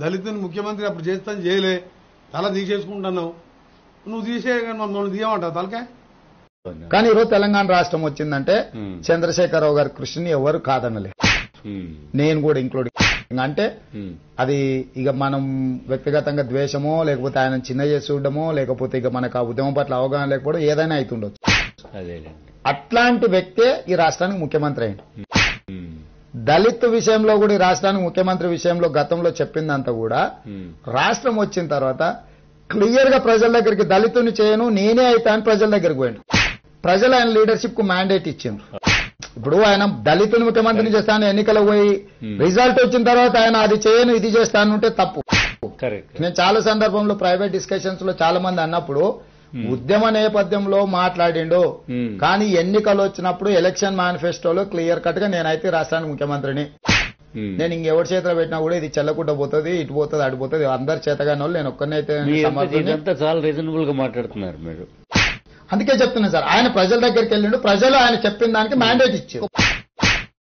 దళితుని ముఖ్యమంత్రి అప్పుడు చేస్తాను చేయలే, తల తీసేసుకుంటున్నావు, నువ్వు తీసే మమ్మల్ని తీయమంటావు తలకే. కానీ ఈరోజు తెలంగాణ రాష్ట్రం వచ్చిందంటే చంద్రశేఖరరావు గారి కృషిని ఎవరు కాదనలే, నేను కూడా ఇంక్లూడింగ్. అంటే అది ఇక మనం వ్యక్తిగతంగా ద్వేషమో లేకపోతే ఆయన చిన్న చేసి చూడడమో లేకపోతే ఇక మనకు ఆ ఉద్యమం పట్ల అవగాహన లేకపోవడం ఏదైనా అవుతుండొచ్చు. అట్లాంటి వ్యక్తే ఈ రాష్ట్రానికి ముఖ్యమంత్రి అయింది. దళిత్ విషయంలో కూడా ఈ రాష్ట్రానికి ముఖ్యమంత్రి విషయంలో గతంలో చెప్పిందంతా కూడా రాష్ట్రం వచ్చిన తర్వాత క్లియర్ గా ప్రజల దగ్గరికి దళితుని చేయను నేనే అయితా అని ప్రజల దగ్గరికి పోయాడు. ప్రజలు ఆయన లీడర్షిప్ కు మ్యాండేట్ ఇచ్చిండ్రు. ఇప్పుడు ఆయన దళితుని ముఖ్యమంత్రిని చేస్తాను ఎన్నికలకు పోయి రిజల్ట్ వచ్చిన తర్వాత ఆయన అది చేయను ఇది చేస్తానంటే తప్పు. నేను చాలా సందర్భంలో ప్రైవేట్ డిస్కషన్స్ లో చాలా మంది అన్నప్పుడు ఉద్యమ నేపథ్యంలో మాట్లాడిండు, కానీ ఎన్నికలు వచ్చినప్పుడు ఎలక్షన్ మేనిఫెస్టోలో క్లియర్ కట్ గా నేనైతే రాష్ట్రానికి ముఖ్యమంత్రిని, నేను ఇంకెవరి చేతిలో పెట్టినా కూడా ఇది చెల్లకుండా పోతుంది, ఇటు పోతుంది, అడిపోతుంది, అందరి చేతగాని వాళ్ళు నేను ఒక్కనైతే చాలా రీజనబుల్ గా మాట్లాడుతున్నారు మీరు. అందుకే చెప్తున్నా సార్, ఆయన ప్రజల దగ్గరికి వెళ్ళిండు, ప్రజలు ఆయన చెప్పిన దానికి మ్యాండేట్ ఇచ్చారు.